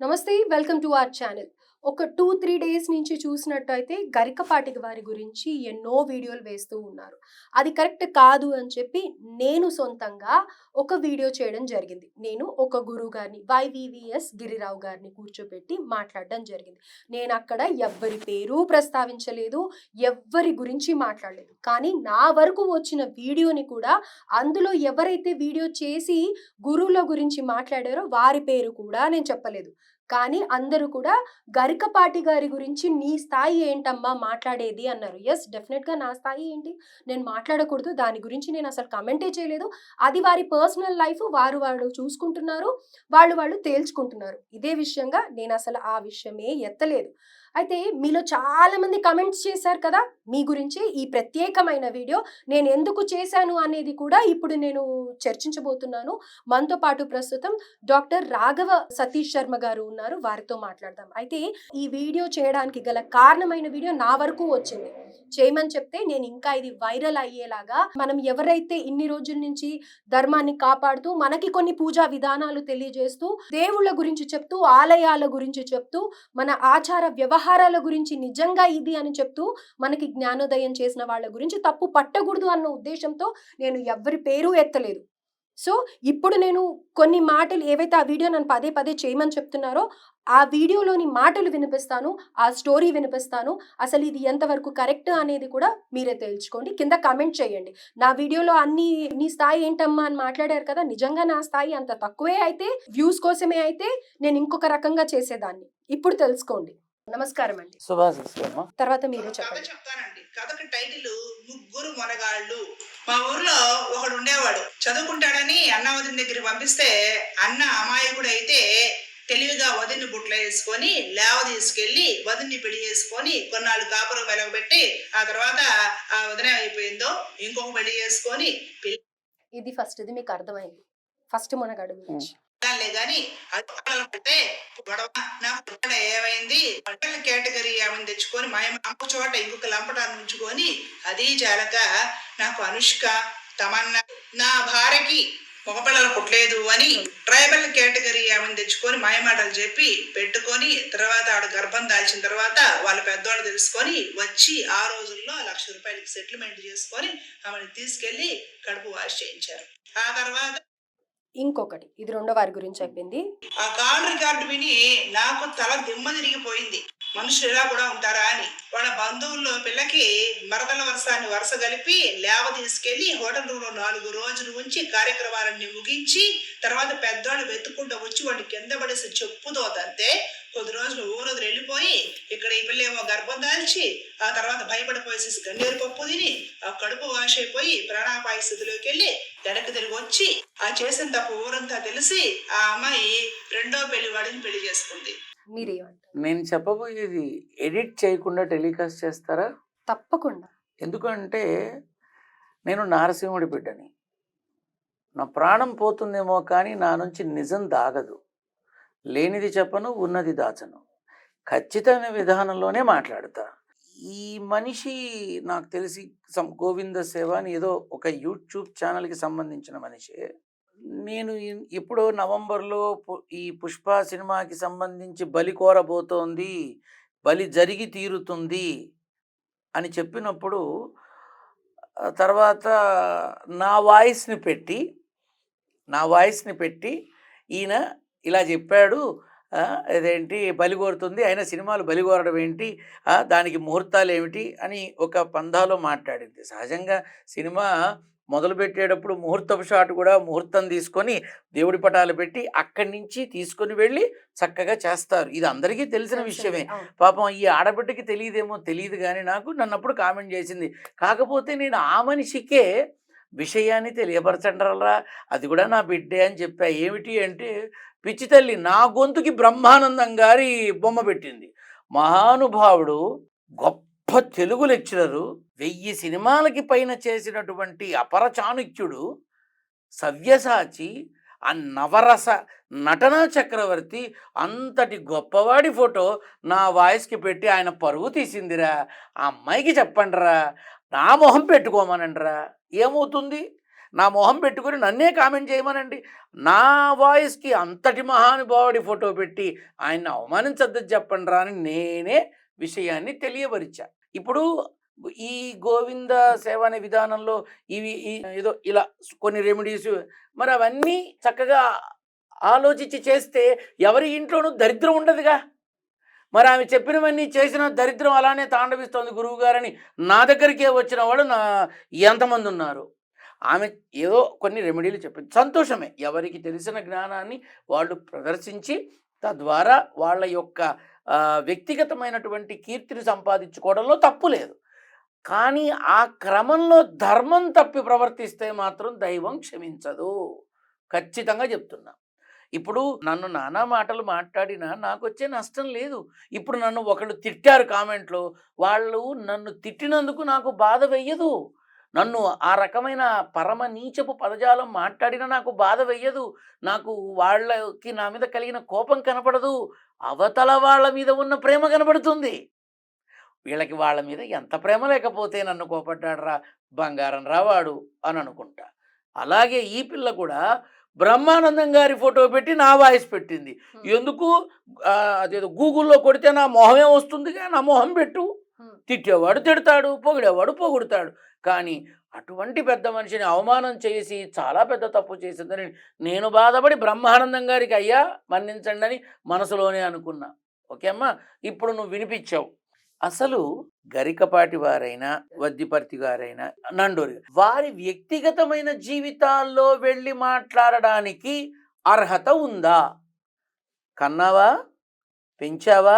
నమస్తే. Welcome to our channel. ఒక 2-3 days నుంచి చూసినట్టయితే గరికపాటి వారి గురించి ఎన్నో వీడియోలు వేస్తూ ఉన్నారు. అది కరెక్ట్ కాదు అని చెప్పి నేను సొంతంగా ఒక వీడియో చేయడం జరిగింది. నేను ఒక గురువు గారిని వైవీవీఎస్ గిరిరావు గారిని కూర్చోబెట్టి మాట్లాడడం జరిగింది. నేను అక్కడ ఎవ్వరి పేరు ప్రస్తావించలేదు. ఎవ్వరి గురించి మాట్లాడలేదు. కానీ నా వరకు వచ్చిన వీడియోని కూడా అందులో ఎవరైతే వీడియో చేసి గురువుల గురించి మాట్లాడారో వారి పేరు కూడా నేను చెప్పలేదు. కానీ అందరూ కూడా గరికపాటి గారి గురించి నీ స్థాయి ఏంటమ్మా మాట్లాడేది అన్నారు. యెస్, డెఫినిట్‌గా నా స్థాయి ఏంటి? నేను మాట్లాడకూడదు. దాని గురించి నేను అసలు కామెంటే చేయలేదు. అది వారి పర్సనల్ లైఫ్. వారు చూసుకుంటున్నారు. వాళ్ళు తేల్చుకుంటున్నారు. ఇదే విషయంగా నేను అసలు ఆ విషయమే ఎత్తలేదు. అయితే మీలో చాలామంది కామెంట్స్ చేశారు కదా! మీ గురించి ఈ ప్రత్యేకమైన వీడియో నేను ఎందుకు చేశాను అనేది కూడా ఇప్పుడు నేను చర్చించబోతున్నాను. మనతో పాటు ప్రస్తుతం డాక్టర్ రాఘవ సతీష్ శర్మ గారు ఉన్నారు. వారితో మాట్లాడదాం. అయితే ఈ వీడియో చేయడానికి గల కారణమైన వీడియో నా వరకు వచ్చింది. చేయమని చెప్తే నేను ఇంకా ఇది వైరల్ అయ్యేలాగా మనం ఎవరైతే ఇన్ని రోజుల నుంచి ధర్మాన్ని కాపాడుతూ మనకి కొన్ని పూజా విధానాలు తెలియజేస్తూ దేవుళ్ళ గురించి చెప్తూ ఆలయాల గురించి చెప్తూ మన ఆచార వ్యవహారాల గురించి నిజంగా ఇది అని చెప్తూ మనకి జ్ఞానోదయం చేసిన వాళ్ళ గురించి తప్పు పట్టకూడదు అన్న ఉద్దేశంతో నేను ఎవ్వరి పేరు ఎత్తలేదు. సో ఇప్పుడు నేను కొన్ని మాటలు ఏవైతే ఆ వీడియో నన్ను పదే పదే చేయమని చెప్తున్నారో ఆ వీడియోలోని మాటలు వినిపిస్తాను. ఆ స్టోరీ వినిపిస్తాను. అసలు ఇది ఎంతవరకు కరెక్ట్ అనేది కూడా మీరే తెలుసుకోండి. కింద కామెంట్ చేయండి. నా వీడియోలో అన్ని నీ స్థాయి ఏంటమ్మా అని మాట్లాడారు కదా! నిజంగా నా స్థాయి అంత తక్కువే అయితే, వ్యూస్ కోసమే అయితే నేను ఇంకొక రకంగా చేసేదాన్ని. ఇప్పుడు తెలుసుకోండి. నమస్కారం అండి. శుభాశిస్సులమ్మ. తర్వాత మీరే కథ చెప్పండి. చెప్తానండి. కథకి టైటిల్ ముగ్గురు మొనగాళ్ళు. మా ఊర్లో ఒకడు ఉండేవాడు. చదువుకుంటాడని అన్న వదిన దగ్గరికి పంపిస్తే అన్న అమాయకుడు అయితే తెలివిగా వదిన్ని బుట్టలో వేసుకొని లేవ తీసుకెళ్లి వదిన్ని పెళ్లి చేసుకొని కొన్నాళ్ళు కాపురం వెలగబెట్టి ఆ తర్వాత ఆ వదిన అయిపోయిందో ఇంకొక పెళ్లి చేసుకొని ఇది ఫస్ట్‌ది మీకు అర్థమైంది. ఫస్ట్ మునగాడు గురించి. పిల్లలే గాని అది పుట్టే గొడవ. నా పుట్ట ఏమైంది? బట్టల కేటగిరీ ఆమెను తెచ్చుకొని మా అమ్మ చోట ఇంకొక లంపటాన్ని ఉంచుకొని అది చాలక నాకు అనుష్క తమన్నా నా భార్యకి మగపిల్లలు పుట్టలేదు అని ట్రైబల్ కేటగిరీ ఆమెను తెచ్చుకొని మాయమాటలు చెప్పి పెట్టుకొని తర్వాత ఆవిడ గర్భం దాల్చిన తర్వాత వాళ్ళ పెద్దవాళ్ళు తెలుసుకొని వచ్చి ఆ రోజుల్లో ₹1,00,000 సెటిల్మెంట్ చేసుకొని ఆమెను తీసుకెళ్లి కడుపు వాష్ చేయించారు. ఆ తర్వాత ఇంకొకటి, ఇది రెండో వారి గురించి అయిపోయింది. ఆ కాల్ రికార్డు విని నాకు తల దిమ్మ తిరిగిపోయింది. మనుషులు ఇలా కూడా ఉంటారా అని. వాళ్ళ బంధువుల్లో పిల్లకి మరదల వర్షాన్ని వరుస కలిపి లేవ తీసుకెళ్లి హోటల్ రూమ్ లో 4 రోజులు ఉంచి కార్యక్రమాలన్నీ ముగించి తర్వాత పెద్దవాళ్ళు వెతుక్కుంటూ వచ్చి వాడిని కింద పడేసి చెప్పుతోదంతే కొద్ది రోజులు ఊరొదిలి వెళ్ళిపోయి ఇక్కడ ఈ పిల్ల ఏమో గర్భం దాల్చి ఆ తర్వాత భయపడిపోయేసి గన్నేరు పప్పు తిని ఆ కడుపు వాష్ అయిపోయి ప్రాణాపాయ స్థితిలోకి వెళ్ళి వెనక్కి తిరిగి వచ్చి ఆ చేసిన తప్పు ఊరంతా తెలిసి ఆ అమ్మాయి రెండో పెళ్లి వాడిని పెళ్లి చేసుకుంది. మీరేమంటారు? నేను చెప్పబోయేది ఎడిట్ చేయకుండా టెలికాస్ట్ చేస్తారా? తప్పకుండా. ఎందుకంటే నేను నారసింహుడి బిడ్డని. నా ప్రాణం పోతుందేమో కానీ నా నుంచి నిజం దాగదు. లేనిది చెప్పను, ఉన్నది దాచను. ఖచ్చితమైన విధానంలోనే మాట్లాడతా. ఈ మనిషి నాకు తెలిసి గోవింద సేవ అని ఏదో ఒక యూట్యూబ్ ఛానల్కి సంబంధించిన మనిషే. నేను ఎప్పుడో నవంబర్లో ఈ పుష్ప సినిమాకి సంబంధించి బలి కోరబోతోంది, బలి జరిగి తీరుతుంది అని చెప్పినప్పుడు తర్వాత నా వాయిస్ని పెట్టి ఈయన ఇలా చెప్పాడు. అదేంటి బలి కోరుతుంది, అయినా సినిమాలు బలి కోరడం ఏంటి, దానికి ముహూర్తాలు ఏమిటి అని ఒక పందాలో మాట్లాడింది. సహజంగా సినిమా మొదలుపెట్టేటప్పుడు ముహూర్తపు షాట్ కూడా ముహూర్తం తీసుకొని దేవుడి పటాలు పెట్టి అక్కడి నుంచి తీసుకొని వెళ్ళి చక్కగా చేస్తారు. ఇది అందరికీ తెలిసిన విషయమే. పాపం ఈ ఆడబిడ్డకి తెలియదు కానీ నాకు నన్నప్పుడు కామెంట్ చేసింది. కాకపోతే నేను ఆ మనిషికే విషయాన్ని తెలియపరచండరా, అది కూడా నా బిడ్డే అని చెప్పా. ఏమిటి అంటే, పిచ్చి తల్లి నా గొంతుకి బ్రహ్మానందం గారి బొమ్మ పెట్టింది. మహానుభావుడు, గొప్ప తెలుగు లెక్చరరు, 1000 సినిమాలకి పైన చేసినటువంటి అపర చాణుక్యుడు, సవ్యసాచి, ఆ నవరస నటనా చక్రవర్తి, అంతటి గొప్పవాడి ఫోటో నా వాయిస్కి పెట్టి ఆయన పరువు తీసిందిరా. ఆ అమ్మాయికి చెప్పండిరా, నా మొహం పెట్టుకోమనండిరా. ఏమవుతుంది? నా మొహం పెట్టుకుని నన్నే కామెంట్ చేయమనండి. నా వాయిస్‌కి అంతటి మహానుభావుడి ఫోటో పెట్టి ఆయన్ని అవమానించొద్దని చెప్పండి రా అని నేనే విషయాన్ని తెలియపరిచా. ఇప్పుడు ఈ గోవింద సేవ అనే విధానంలో ఏదో ఇలా కొన్ని రెమెడీస్ మరి అవన్నీ చక్కగా ఆలోచించి చేస్తే ఎవరి ఇంట్లోనూ దరిద్రం ఉండదుగా. మరి ఆమె చెప్పినవన్నీ చేసిన దరిద్రం అలానే తాండవిస్తోంది గురువుగారని నా దగ్గరికే వచ్చిన వాళ్ళు ఎంతమంది ఉన్నారు. ఆమె ఏదో కొన్ని రెమెడీలు చెప్పింది, సంతోషమే. ఎవరికి తెలిసిన జ్ఞానాన్ని వాళ్ళు ప్రదర్శించి తద్వారా వాళ్ళ యొక్క వ్యక్తిగతమైనటువంటి కీర్తిని సంపాదించుకోవడంలో తప్పు లేదు. కానీ ఆ క్రమంలో ధర్మం తప్పి ప్రవర్తిస్తే మాత్రం దైవం క్షమించదు. ఖచ్చితంగా చెప్తున్నా. ఇప్పుడు నన్ను నానా మాటలు మాట్లాడినా నాకొచ్చే నష్టం లేదు. ఇప్పుడు నన్ను ఒకళ్ళు తిట్టారు కామెంట్లో, వాళ్ళు నన్ను తిట్టినందుకు నాకు బాధ వెయ్యదు. నన్ను ఆ రకమైన పరమ నీచపు పదజాలం మాట్లాడినా నాకు బాధ వెయ్యదు. నాకు వాళ్ళకి నా మీద కలిగిన కోపం కనపడదు. అవతల వాళ్ళ మీద ఉన్న ప్రేమ కనపడుతుంది. వీళ్ళకి వాళ్ళ మీద ఎంత ప్రేమ లేకపోతే నన్ను కోపడ్డాడురా, బంగారం రావాడు అని అనుకుంటా. అలాగే ఈ పిల్ల కూడా బ్రహ్మానందం గారి ఫోటో పెట్టి నా వాయిస్ పెట్టింది. ఎందుకు? అదేదో గూగుల్లో కొడితే నా మొహమే వస్తుందిగా, నా మొహం పెట్టు. తిట్టేవాడు తిడతాడు, పొగిడేవాడు పొగుడుతాడు. కానీ అటువంటి పెద్ద మనిషిని అవమానం చేసి చాలా పెద్ద తప్పు చేసిందని నేను బాధపడి బ్రహ్మానందం గారికి అయ్యా మన్నించండి అని మనసులోనే అనుకున్నా. ఓకే అమ్మా, ఇప్పుడు నువ్వు వినిపించావు. అసలు గరికపాటి వారైనా వద్దిపర్తి గారైనా నండూరి వారి వ్యక్తిగతమైన జీవితాల్లో వెళ్ళి మాట్లాడడానికి అర్హత ఉందా? కన్నావా, పెంచావా,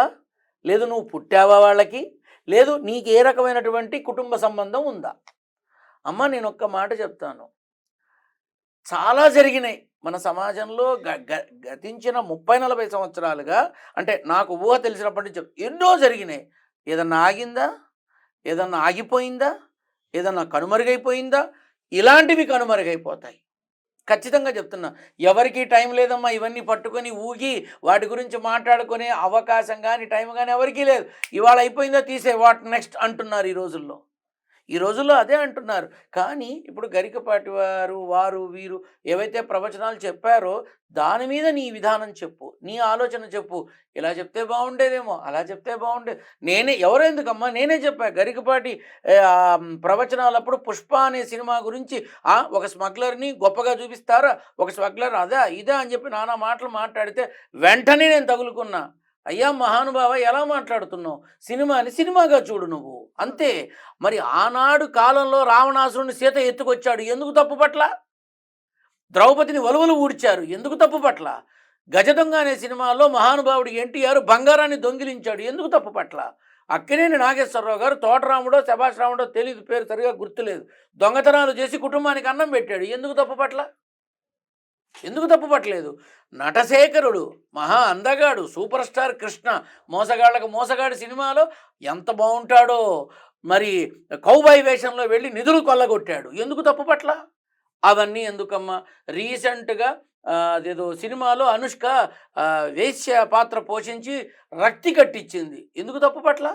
లేదు నువ్వు పుట్టావా వాళ్ళకి, లేదు నీకు ఏ రకమైనటువంటి కుటుంబ సంబంధం ఉందా? అమ్మ నేను ఒక్క మాట చెప్తాను, చాలా జరిగినాయి మన సమాజంలో గతించిన 30-40 సంవత్సరాలుగా. అంటే నాకు ఊహ తెలిసినప్పటి నుంచి ఎన్నో జరిగినాయి. ఏదన్నా ఆగిందా? ఏదన్నా ఆగిపోయిందా? ఏదన్నా కనుమరుగైపోయిందా? ఇలాంటివి కనుమరుగైపోతాయి. ఖచ్చితంగా చెప్తున్నా. ఎవరికి టైం లేదమ్మా ఇవన్నీ పట్టుకొని ఊగి వాటి గురించి మాట్లాడుకునే అవకాశం కానీ టైం కానీ ఎవరికీ లేదు. ఇవాళ అయిపోయిందో తీసే వాట్ నెక్స్ట్ అంటున్నారు ఈ రోజుల్లో అదే అంటున్నారు. కానీ ఇప్పుడు గరికపాటి వారు వీరు ఏవైతే ప్రవచనాలు చెప్పారో దాని మీద నీ విధానం చెప్పు, నీ ఆలోచన చెప్పు. ఇలా చెప్తే బాగుండేదేమో, అలా చెప్తే బాగుండేది. ఎవరెందుకమ్మా, నేనే చెప్పా గరికపాటి ప్రవచనాలప్పుడు పుష్ప అనే సినిమా గురించి ఒక స్మగ్లర్ని గొప్పగా చూపిస్తారా, ఒక స్మగ్లర్ అదా ఇదా అని చెప్పి నానా మాటలు మాట్లాడితే వెంటనే నేను తగులుకున్నా. అయ్యా మహానుభావ, ఎలా మాట్లాడుతున్నావు? సినిమాని సినిమాగా చూడు నువ్వు, అంతే. మరి ఆనాడు కాలంలో రావణాసురుని సీత ఎత్తుకొచ్చాడు, ఎందుకు తప్పు పట్ల? ద్రౌపదిని వలువలు ఊడ్చారు, ఎందుకు తప్పు పట్ల? గజదొంగ అనే సినిమాలో మహానుభావుడు ఎన్టీఆర్ బంగారాన్ని దొంగిలించాడు, ఎందుకు తప్పు పట్ల? అక్కినేని నాగేశ్వరరావు గారు తోటరాముడో శభాష్ రాముడో తెలియదు, పేరు సరిగా గుర్తులేదు, దొంగతనాలు చేసి కుటుంబానికి అన్నం పెట్టాడు, ఎందుకు తప్పు పట్ల? ఎందుకు తప్పు పట్టలేదు? నటశేఖరుడు మహా అందగాడు, సూపర్ స్టార్ కృష్ణ, మోసగాళ్ళకు మోసగాడు సినిమాలో ఎంత బాగుంటాడో, మరి కౌబాయ్ వేషంలో వెళ్ళి నిధులు కొల్లగొట్టాడు, ఎందుకు తప్పు పట్ల? అవన్నీ ఎందుకమ్మా? రీసెంట్గా అదేదో సినిమాలో అనుష్క వేశ్య పాత్ర పోషించి రక్తి కట్టించింది, ఎందుకు తప్పు పట్ల?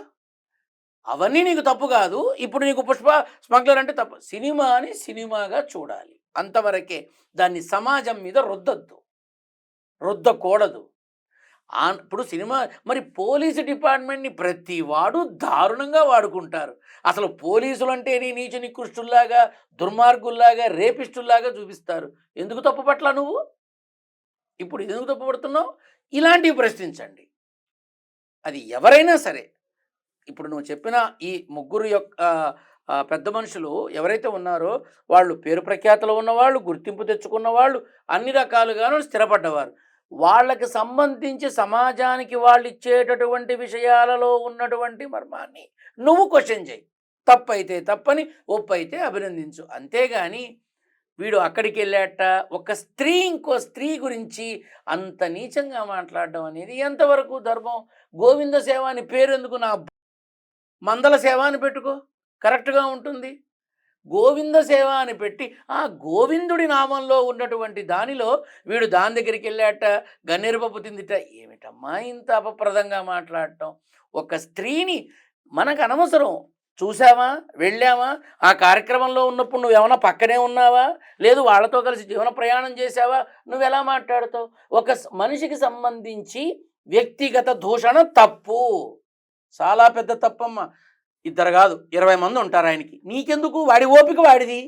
అవన్నీ నీకు తప్పు కాదు. ఇప్పుడు నీకు పుష్ప స్మగ్లర్ అంటే తప్పు. సినిమాని సినిమాగా చూడాలి, అంతవరకే. దాన్ని సమాజం మీద రుద్దకూడదు. ఇప్పుడు సినిమా మరి పోలీసు డిపార్ట్మెంట్ని ప్రతి వాడు దారుణంగా వాడుకుంటారు. అసలు పోలీసులు అంటే నీచ నికృష్టుల్లాగా, దుర్మార్గుల్లాగా, రేపిస్టుల్లాగా చూపిస్తారు. ఎందుకు తప్పు పట్ల నువ్వు? ఇప్పుడు ఎందుకు తప్పు పడుతున్నావు? ఇలాంటివి ప్రశ్నించండి. అది ఎవరైనా సరే. ఇప్పుడు నువ్వు చెప్పిన ఈ ముగ్గురు యొక్క పెద్ద మనుషులు ఎవరైతే ఉన్నారో వాళ్ళు పేరు ప్రఖ్యాతలు ఉన్నవాళ్ళు, గుర్తింపు తెచ్చుకున్న వాళ్ళు, అన్ని రకాలుగాను స్థిరపడ్డవారు. వాళ్ళకి సంబంధించి సమాజానికి వాళ్ళు ఇచ్చేటటువంటి విషయాలలో ఉన్నటువంటి మర్మాన్ని నువ్వు క్వశ్చన్ చేయి. తప్పైతే తప్పని, ఒప్పు అయితే అభినందించు. అంతేగాని వీడు అక్కడికి వెళ్ళాట ఒక స్త్రీ ఇంకో స్త్రీ గురించి అంత నీచంగా మాట్లాడడం అనేది ఎంతవరకు ధర్మం? గోవింద సేవ అని పేరు ఎందుకు? నా మందల సేవ అని పెట్టుకో, కరెక్ట్గా ఉంటుంది. గోవింద సేవ అని పెట్టి ఆ గోవిందుడి నామంలో ఉన్నటువంటి దానిలో వీడు దాని దగ్గరికి వెళ్ళాట, గన్నేరుపప్పు తిందిట. ఏమిటమ్మా ఇంత అపప్రదంగా మాట్లాడటం? ఒక స్త్రీని మనకు అనవసరం, చూసావా, వెళ్ళామా, ఆ కార్యక్రమంలో ఉన్నప్పుడు నువ్వేమన్నా పక్కనే ఉన్నావా, లేదు వాళ్ళతో కలిసి జీవన ప్రయాణం చేసావా, నువ్వెలా మాట్లాడుతావు? ఒక మనిషికి సంబంధించి వ్యక్తిగత దూషణ తప్పు, చాలా పెద్ద తప్పమ్మ. ఇద్దరు కాదు 20 మంది ఉంటారు ఆయనకి, నీకెందుకు? వాడి ఓపిక వాడిది.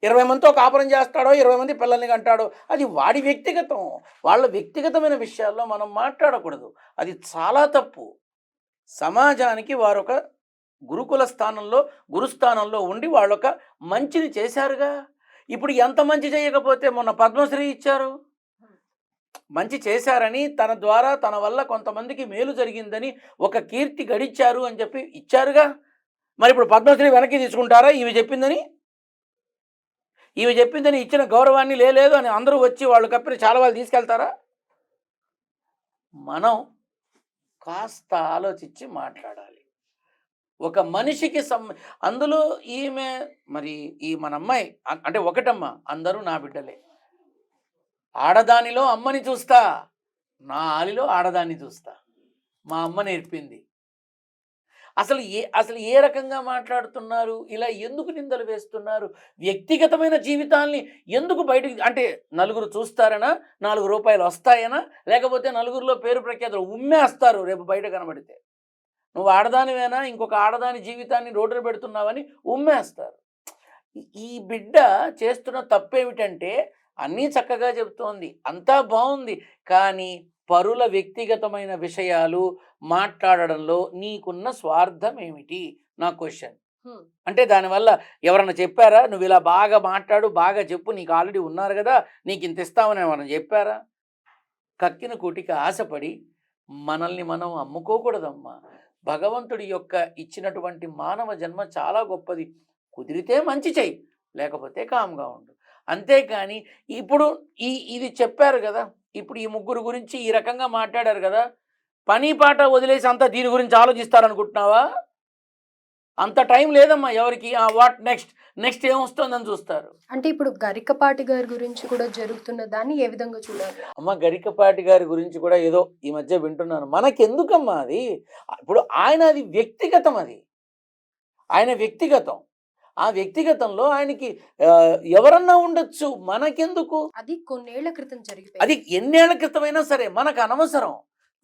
20 మందితో కాపురం చేస్తాడో, 20 మంది పిల్లల్ని కంటాడో, అది వాడి వ్యక్తిగతం. వాళ్ళ వ్యక్తిగతమైన విషయాల్లో మనం మాట్లాడకూడదు, అది చాలా తప్పు. సమాజానికి వారొక గురుకుల స్థానంలో, గురుస్థానంలో ఉండి వాళ్ళొక మంచిని చేశారుగా. ఇప్పుడు ఎంత మంచి చేయకపోతే మొన్న పద్మశ్రీ ఇచ్చారు. మంచి చేశారని, తన ద్వారా తన వల్ల కొంతమందికి మేలు జరిగిందని ఒక కీర్తి గడిచారు అని చెప్పి ఇచ్చారుగా. మరి ఇప్పుడు పద్మశ్రీ వెనక్కి తీసుకుంటారా? ఈమె చెప్పిందని ఇచ్చిన గౌరవాన్ని లేదు అని అందరూ వచ్చి వాళ్ళు కప్పిన చాలా వాళ్ళు తీసుకెళ్తారా? మనం కాస్త ఆలోచించి మాట్లాడాలి. ఒక మనిషికి అందులో ఈమె మరి ఈ మన అమ్మాయి అంటే ఒకటమ్మ, అందరూ నా బిడ్డలే. ఆడదానిలో అమ్మని చూస్తా, నా ఆలిలో ఆడదాన్ని చూస్తా. మా అమ్మ నేర్పింది. అసలు ఏ రకంగా మాట్లాడుతున్నారు? ఇలా ఎందుకు నిందలు వేస్తున్నారు? వ్యక్తిగతమైన జీవితాల్ని ఎందుకు బయటికి, అంటే నలుగురు చూస్తారనా, 4 రూపాయలు వస్తాయనా, లేకపోతే నలుగురిలో పేరు ప్రఖ్యాతులు ఉమ్మేస్తారు రేపు బయట కనబడితే. నువ్వు ఆడదానివేనా, ఇంకొక ఆడదాని జీవితాన్ని రోడ్డున పెడుతున్నావని ఉమ్మేస్తారు. ఈ బిడ్డ చేస్తున్న తప్పేమిటంటే, అన్నీ చక్కగా చెబుతోంది, అంతా బాగుంది, కానీ పరుల వ్యక్తిగతమైన విషయాలు మాట్లాడడంలో నీకున్న స్వార్థం ఏమిటి? నా క్వశ్చన్. అంటే దానివల్ల ఎవరన్నా చెప్పారా, నువ్వు ఇలా బాగా మాట్లాడు, బాగా చెప్పు, నీకు ఆల్రెడీ ఉన్నారు కదా, నీకు ఇంత ఇస్తామని ఎవరన్నా చెప్పారా? కక్కిన కూటికి ఆశపడి మనల్ని మనం అమ్ముకోకూడదమ్మా. భగవంతుడి యొక్క ఇచ్చినటువంటి మానవ జన్మ చాలా గొప్పది. కుదిరితే మంచి చెయ్యి, లేకపోతే కామ్గా ఉండు. అంతేకాని ఇప్పుడు ఇది చెప్పారు కదా, ఇప్పుడు ఈ ముగ్గురు గురించి ఈ రకంగా మాట్లాడారు కదా, పని పాట వదిలేసి అంతా దీని గురించి ఆలోచిస్తారనుకుంటున్నావా? అంత టైం లేదమ్మా ఎవరికి. వాట్ నెక్స్ట్ ఏమొస్తుందని చూస్తారు. అంటే ఇప్పుడు గరికపాటి గారి గురించి కూడా జరుగుతున్న దాన్ని ఏ విధంగా చూడాలి? అమ్మ, గరికపాటి గారి గురించి కూడా ఏదో ఈ మధ్య వింటున్నాను. మనకెందుకమ్మా అది? ఇప్పుడు అది వ్యక్తిగతం, అది ఆయన వ్యక్తిగతం. ఆ వ్యక్తిగతంలో ఆయనకి ఎవరన్నా ఉండొచ్చు, మనకెందుకు? అది కొన్నేళ్ల క్రితం జరిగిపోయింది. అది ఎన్నేళ్ల క్రితమైనా సరే మనకు అనవసరం.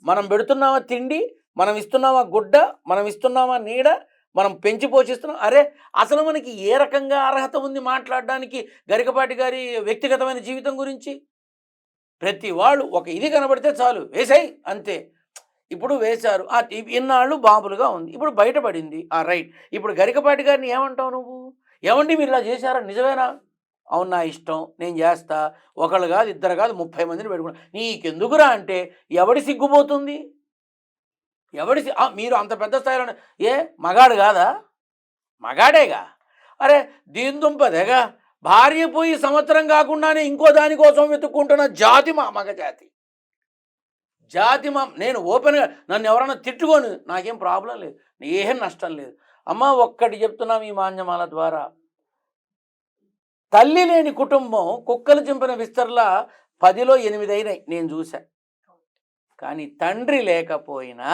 మనం పెడుతున్నామా తిండి, మనం ఇస్తున్నామా గుడ్డ, మనం ఇస్తున్నామా నీడ, మనం పెంచి పోషిస్తున్నాం. అరే, అసలు మనకి ఏ రకంగా అర్హత ఉంది మాట్లాడడానికి గరికపాటి గారి వ్యక్తిగతమైన జీవితం గురించి? ప్రతి వాళ్ళు ఒక ఇది కనబడితే చాలు, వేసాయి అంతే. ఇప్పుడు వేశారు, ఇన్నాళ్ళు బాబులుగా ఉంది, ఇప్పుడు బయటపడింది, రైట్. ఇప్పుడు గరికపాటి గారిని ఏమంటావు నువ్వు? ఏమండి మీరు ఇలా చేశారా, నిజమేనా? అవును, నా ఇష్టం, నేను చేస్తా. ఒకళ్ళు కాదు, ఇద్దరు కాదు, 30 మందిని పెట్టుకున్నా. నీకెందుకురా అంటే ఎవడి సిగ్గుపోతుంది? మీరు అంత పెద్ద స్థాయిలో మగాడు కాదా? మగాడేగా. అరే, దీని దుంపదేగా, భార్య పోయి సంవత్సరం కాకుండానే ఇంకో దానికోసం వెతుక్కుంటున్న జాతి మా మగ జాతి. నేను ఓపెన్గా, నన్ను ఎవరన్నా తిట్టుకోను, నాకేం ప్రాబ్లం లేదు, ఏం నష్టం లేదు. అమ్మ, ఒక్కటి చెప్తున్నాం ఈ మాన్యమాల ద్వారా, తల్లి లేని కుటుంబం కుక్కలు చింపిన విస్తరలా 10లో 8 అయినాయి నేను చూసా. కానీ తండ్రి లేకపోయినా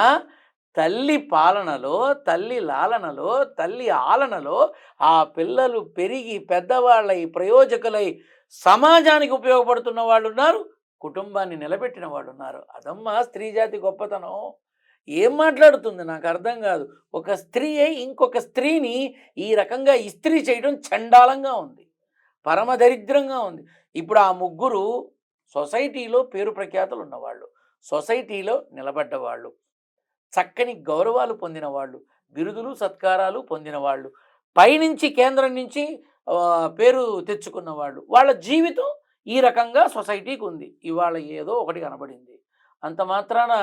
తల్లి పాలనలో, తల్లి లాలనలో, తల్లి ఆలనలో ఆ పిల్లలు పెరిగి పెద్దవాళ్ళై ప్రయోజకులై సమాజానికి ఉపయోగపడుతున్న వాళ్ళు ఉన్నారు, కుటుంబాన్ని నిలబెట్టిన వాళ్ళు ఉన్నారు. అదమ్మా స్త్రీ జాతి గొప్పతనం. ఏం మాట్లాడుతుంది నాకు అర్థం కాదు. ఒక స్త్రీ ఇంకొక స్త్రీని ఈ రకంగా ఇస్త్రీ చేయడం చండాలంగా ఉంది, పరమదరిద్రంగా ఉంది. ఇప్పుడు ఆ ముగ్గురు సొసైటీలో పేరు ప్రఖ్యాతులు ఉన్నవాళ్ళు, సొసైటీలో నిలబడ్డవాళ్ళు, చక్కని గౌరవాలు పొందిన వాళ్ళు, బిరుదులు సత్కారాలు పొందిన వాళ్ళు, పైనుంచి కేంద్రం నుంచి పేరు తెచ్చుకున్న వాళ్ళు, వాళ్ళ జీవితం ఈ రకంగా సొసైటీకి ఉంది. ఇవాళ ఏదో ఒకటి కనబడింది, అంత మాత్రాన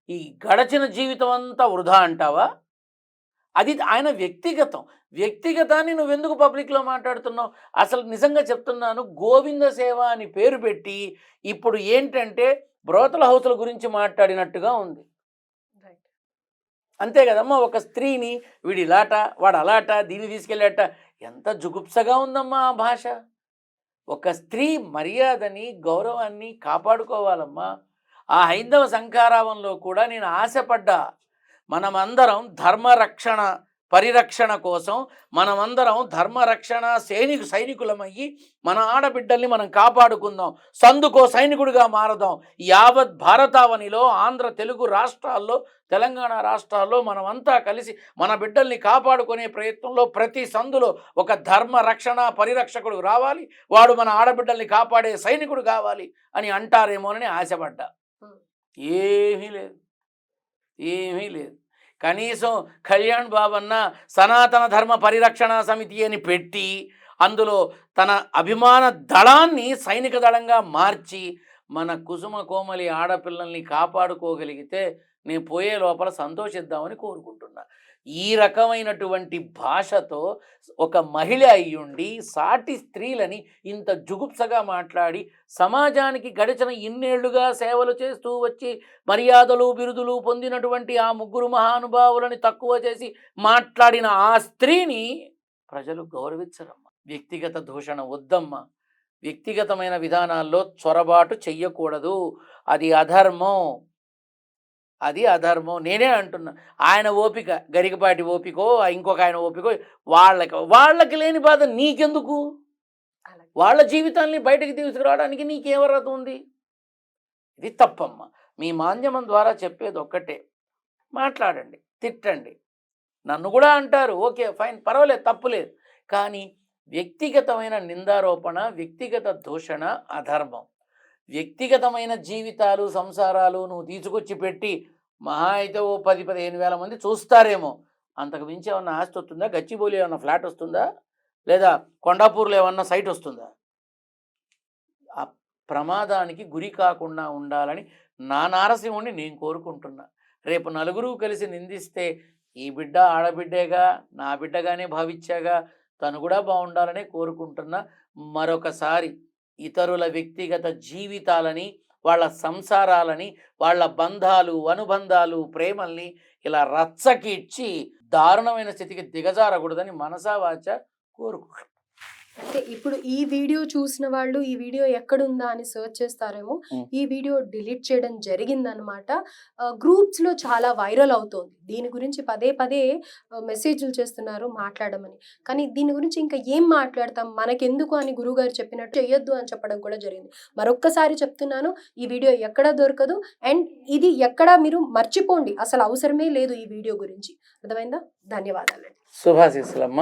ఈ గడచిన జీవితం అంతా వృధా అంటావా? అది ఆయన వ్యక్తిగతాన్ని నువ్వెందుకు పబ్లిక్లో మాట్లాడుతున్నావు? అసలు నిజంగా చెప్తున్నాను, గోవింద సేవ అని పేరు పెట్టి ఇప్పుడు ఏంటంటే బ్రోతల హౌసుల గురించి మాట్లాడినట్టుగా ఉంది. అంతే కదమ్మా. ఒక స్త్రీని వీడి ఇలాట, వాడు అలాట, దీన్ని తీసుకెళ్ళాట, ఎంత జుగుప్సగా ఉందమ్మా ఆ భాష. ఒక స్త్రీ మర్యాదని, గౌరవాన్ని కాపాడుకోవాలమ్మా. ఆ హైందవ సంకారావంలో కూడా నేను ఆశపడ్డా, మనమందరం ధర్మరక్షణ పరిరక్షణ కోసం మనమందరం ధర్మరక్షణ సైనికులమయ్యి మన ఆడబిడ్డల్ని మనం కాపాడుకుందాం. సందుకో సైనికుడిగా మారదాం. యావత్ భారతావనిలో ఆంధ్ర తెలుగు రాష్ట్రాల్లో తెలంగాణ రాష్ట్రాల్లో మనమంతా కలిసి మన బిడ్డల్ని కాపాడుకునే ప్రయత్నంలో ప్రతి సందులో ఒక ధర్మ రక్షణ పరిరక్షకుడు రావాలి, వాడు మన ఆడబిడ్డల్ని కాపాడే సైనికుడు కావాలి అని అంటారేమోనని ఆశపడ్డా. ఏమీ లేదు, ఏమీ లేదు. కనీసం కళ్యాణ్ బాబన్న సనాతన ధర్మ పరిరక్షణ సమితి అని పెట్టి అందులో తన అభిమాన దళాన్ని సైనిక దళంగా మార్చి మన కుసుమ కోమలి ఆడపిల్లల్ని కాపాడుకోగలిగితే నేను పోయే లోపల సంతోషిద్దామని కోరుకుంటున్నా. ఈ రకమైనటువంటి భాషతో ఒక మహిళ అయ్యుండి సాటి స్త్రీలని ఇంత జుగుప్సగా మాట్లాడి సమాజానికి గడిచిన ఇన్నేళ్లుగా సేవలు చేస్తూ వచ్చి మర్యాదలు బిరుదులు పొందినటువంటి ఆ ముగ్గురు మహానుభావులని తక్కువ చేసి మాట్లాడిన ఆ స్త్రీని ప్రజలు గౌరవించరమ్మా. వ్యక్తిగత దూషణ వద్దమ్మా. వ్యక్తిగతమైన విధానాల్లో చొరబాటు చెయ్యకూడదు. అది అధర్మం, అది అధర్మం. నేనే అంటున్నా, ఆయన ఓపిక గరికపాటి ఓపికో ఇంకొక ఆయన ఓపికో వాళ్ళకి లేని బాధ నీకెందుకు? వాళ్ళ జీవితాన్ని బయటకు తీసుకురావడానికి నీకేమర్హత ఉంది? ఇది తప్పమ్మ. మీ మాధ్యమం ద్వారా చెప్పేది ఒక్కటే, మాట్లాడండి, తిట్టండి, నన్ను కూడా అంటారు, ఓకే ఫైన్, పర్వాలేదు, తప్పులేదు. కానీ వ్యక్తిగతమైన నిందారోపణ, వ్యక్తిగత దూషణ అధర్మం. వ్యక్తిగతమైన జీవితాలు సంసారాలు నువ్వు తీసుకొచ్చి పెట్టి మహా అయితే ఓ 10-15 వేల మంది చూస్తారేమో, అంతకు మించి ఏమన్నా ఆస్తి వస్తుందా? గచ్చిబౌలి ఏమన్నా ఫ్లాట్ వస్తుందా? లేదా కొండాపూర్లో ఏమన్నా సైట్ వస్తుందా? ఆ ప్రమాదానికి గురి కాకుండా ఉండాలని నా నారసింహుణ్ణి నేను కోరుకుంటున్నా. రేపు నలుగురు కలిసి నిందిస్తే ఈ బిడ్డ ఆడబిడ్డేగా, నా బిడ్డగానే భావించాగా, తను కూడా బాగుండాలనే కోరుకుంటున్నా. మరొకసారి ఇతరుల వ్యక్తిగత జీవితాలని, వాళ్ళ సంసారాలని, వాళ్ళ బంధాలు అనుబంధాలు ప్రేమల్ని ఇలా రచ్చకి ఇచ్చి దారుణమైన స్థితికి దిగజారకూడదని మనసా వాచ కోరుకుంటున్నాను. అంటే ఇప్పుడు ఈ వీడియో చూసిన వాళ్ళు ఈ వీడియో ఎక్కడుందా అని సెర్చ్ చేస్తారేమో. ఈ వీడియో డిలీట్ చేయడం జరిగిందనమాట. గ్రూప్స్లో చాలా వైరల్ అవుతోంది. దీని గురించి పదే పదే మెసేజ్లు చేస్తున్నారు మాట్లాడమని. కానీ దీని గురించి ఇంకా ఏం మాట్లాడతాం, మనకెందుకు అని గురువుగారు చెప్పినట్టు చెయ్యొద్దు అని చెప్పడం కూడా జరిగింది. మరొక్కసారి చెప్తున్నాను, ఈ వీడియో ఎక్కడ దొరకదు. అండ్ ఇది ఎక్కడ మీరు మర్చిపోండి, అసలు అవసరమే లేదు ఈ వీడియో గురించి. అర్థమైందా? ధన్యవాదాలండి. శుభాశీస్సులమ్మ.